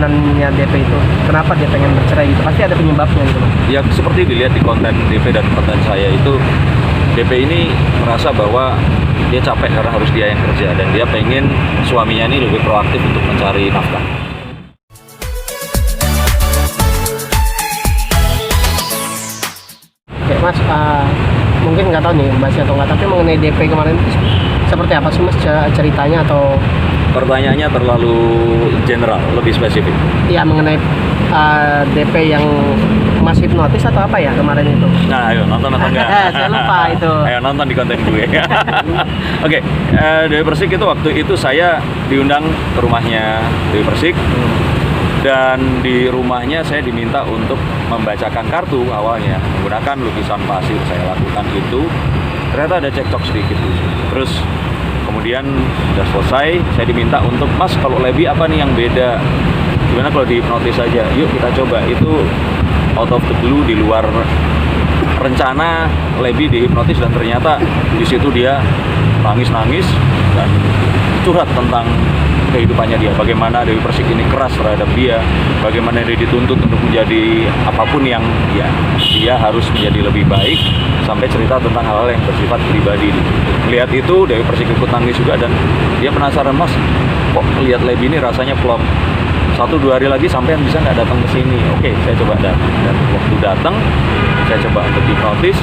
keinginannya DP itu? Kenapa dia pengen bercerai gitu? Pasti ada penyebabnya gitu, Mas. Ya seperti dilihat di konten DP dan konten saya itu, DP ini merasa bahwa dia capek karena harus dia yang kerja dan dia pengen suaminya ini lebih proaktif untuk mencari nafkah. Oke, Mas, mungkin nggak tahu nih bahasnya atau nggak, tapi mengenai DP kemarin itu seperti apa sih, Mas, ceritanya atau? Pertanyaannya terlalu general, lebih spesifik. Ya, mengenai DP yang Mas hipnotis atau apa ya kemarin itu? Nah, ayo nonton atau enggak? Saya lupa itu. Ayo nonton di konten gue. Oke, Dewi Persik itu waktu itu saya diundang ke rumahnya Dewi Persik. Dan di rumahnya saya diminta untuk membacakan kartu awalnya menggunakan lukisan pasir. Saya lakukan itu, ternyata ada cekcok sedikit. Terus kemudian sudah selesai, saya diminta untuk, Mas, kalau Lebi apa nih yang beda? Gimana kalau dihipnotis saja? Yuk kita coba. Itu out of the blue, di luar rencana Lebi dihipnotis, dan ternyata di situ dia nangis-nangis dan curhat tentang kehidupannya dia, bagaimana Dewi Persik ini keras terhadap dia, bagaimana dia dituntut untuk menjadi apapun yang dia harus menjadi lebih baik, sampai cerita tentang hal-hal yang bersifat pribadi. Lihat itu Dewi Persik ikut nangis juga, dan dia penasaran, Mas, kok lihat Lebi ini rasanya plong. 1-2 hari lagi sampean bisa nggak datang ke sini? Oke, saya coba datang. Dan waktu datang, saya coba untuk hipnotis.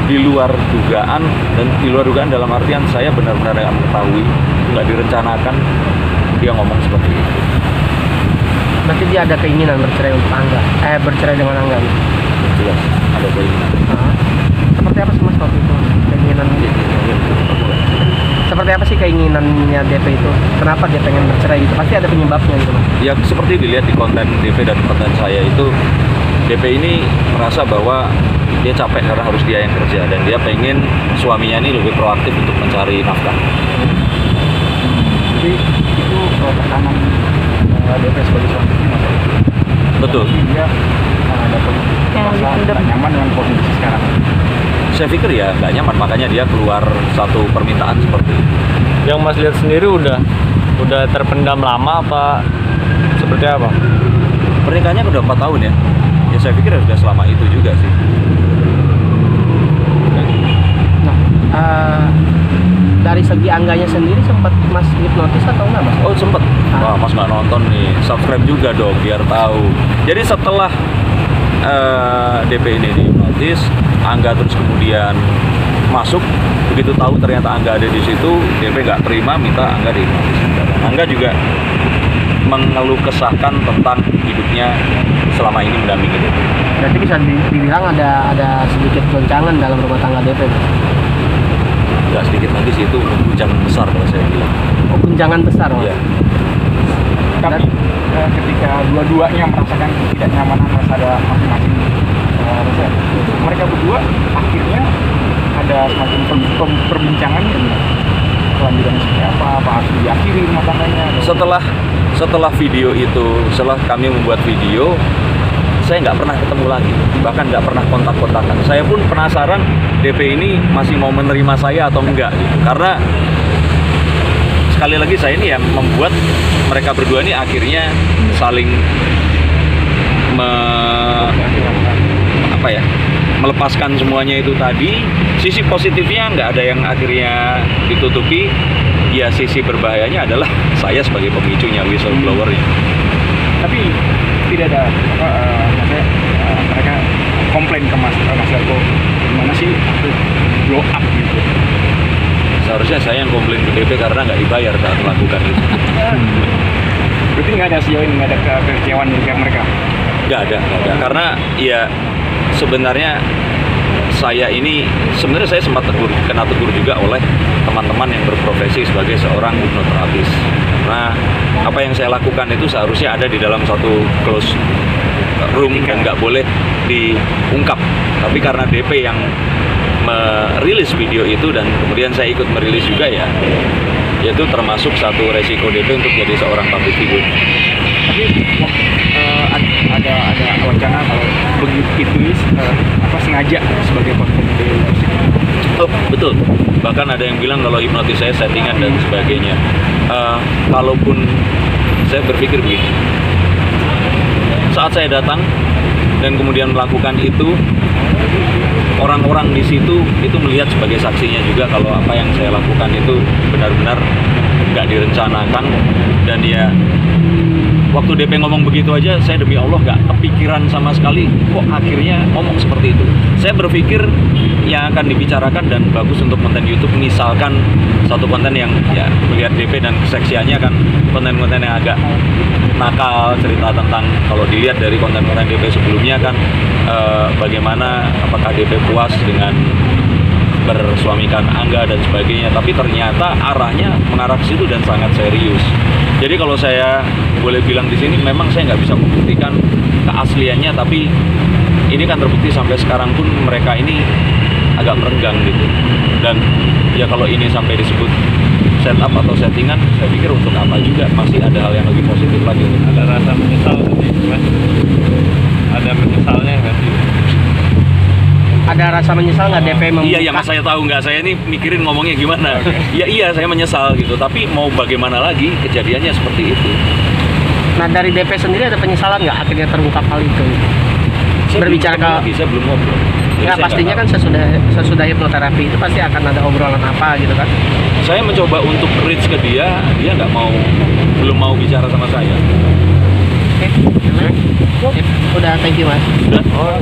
Di luar dugaan, dan di luar dugaan dalam artian saya benar-benar nggak mengetahui, nggak direncanakan dia ngomong seperti itu. Berarti dia ada keinginan bercerai untuk Angga, bercerai dengan Angga gitu? Jelas ada keinginan. Seperti apa sih, Mas, waktu itu keinginan? Seperti apa sih keinginannya DP itu? Kenapa dia pengen bercerai gitu? Pasti ada penyebabnya gitu, Mas. Ya seperti dilihat di konten DP dan konten saya itu, DP ini merasa bahwa dia capek karena harus dia yang kerja dan dia pengen suaminya ini lebih proaktif untuk mencari nafkah. Jadi itu tekanan DP sebagai suami, Mas. Betul. Dia merasa nggak nyaman dengan posisi sekarang. Saya pikir ya nggak nyaman, makanya dia keluar satu permintaan seperti itu. Yang Mas lihat sendiri udah terpendam lama apa seperti apa? Pernikahannya udah 4 tahun ya. Ya saya pikir sudah selama itu juga sih. Nah, dari segi Angganya sendiri sempat Mas hipnotis atau enggak, Mas? Oh sempet. Wah, Mas nggak nonton nih, subscribe juga dong biar tahu. Jadi setelah DP ini dihipnotis, Angga terus kemudian masuk. Begitu tahu ternyata Angga ada di situ, DP nggak terima, minta Angga dihipnotis. Angga juga mengeluh kesahkan tentang hidupnya selama ini mendampingi DP. Berarti bisa dibilang ada sedikit goncangan dalam rumah tangga DP, Mas? Nggak sedikit lagi sih, itu guncangan besar kalau saya bilang. Oh, guncangan besar, Mas? Iya. Tapi ketika dua-duanya merasakan ketidaknyamanan, merasa ada masing-masing rasa, mereka berdua akhirnya ada semacam perbincangan kelanjutan seperti apa harus diakhiri rumah tangganya. Setelah video itu, setelah kami membuat video, saya nggak pernah ketemu lagi, bahkan nggak pernah kontak-kontakan. Saya pun penasaran DP ini masih mau menerima saya atau enggak gitu. Karena sekali lagi saya ini yang membuat mereka berdua ini akhirnya saling melepaskan semuanya itu tadi. Sisi positifnya nggak ada yang akhirnya ditutupi. Ya sisi berbahayanya adalah saya sebagai pemicunya, whistleblower-nya. Tapi tidak ada mereka komplain ke Mas Darko, gimana sih aku blow up gitu. Seharusnya saya yang komplain ke DP karena nggak dibayar saat melakukan itu. Berarti nggak ada sejauh ini, nggak ada kekecewaan dari pihak mereka? Nggak ada. Karena ya sebenarnya saya sempat kena tegur juga oleh teman-teman yang berprofesi sebagai seorang hipnoterapis. Nah, apa yang saya lakukan itu seharusnya ada di dalam satu close room dan nggak boleh diungkap. Tapi karena DP yang merilis video itu dan kemudian saya ikut merilis juga, ya itu termasuk satu resiko DP untuk jadi seorang public figure. Tapi ada wacana kalau begitu sengaja sebagai konten dari musik. Oh betul, bahkan ada yang bilang kalau hipnotis saya settingan dan sebagainya. Kalaupun saya berpikir begini. Saat saya datang dan kemudian melakukan itu, orang-orang di situ itu melihat sebagai saksinya juga kalau apa yang saya lakukan itu benar-benar nggak direncanakan. Dan ya waktu DP ngomong begitu aja, saya demi Allah nggak kepikiran sama sekali kok akhirnya ngomong seperti itu. Saya berpikir yang akan dibicarakan dan bagus untuk konten YouTube, misalkan satu konten yang ya melihat DP dan keseksiannya kan konten-konten yang agak nakal, cerita tentang kalau dilihat dari konten-konten DP sebelumnya kan bagaimana apakah DP puas dengan bersuamikan Angga dan sebagainya, tapi ternyata arahnya mengarah ke situ dan sangat serius. Jadi kalau saya boleh bilang di sini, memang saya nggak bisa membuktikan keasliannya, tapi ini kan terbukti sampai sekarang pun mereka ini agak merenggang gitu. Dan ya kalau ini sampai disebut setup atau settingan, saya pikir untuk apa juga, masih ada hal yang lebih positif lagi. Ada rasa menyesal tadi, Mas? Ada menyesalnya nggak sih? Ada rasa menyesal nggak DP membuka? Iya, yang saya tahu nggak, saya ini mikirin ngomongnya gimana. Iya, saya menyesal gitu, tapi mau bagaimana lagi, kejadiannya seperti itu. Nah dari DP sendiri ada penyesalan nggak akhirnya terungkap hal itu? Berbicara ke saya belum ngobrol. Jadi ya saya pastinya nggak kan sesudah hipnoterapi itu pasti akan ada obrolan apa gitu kan? tahu. Saya mencoba untuk reach ke dia nggak mau, belum mau bicara sama saya. Oke. Udah, thank you mas. Udah. Oh,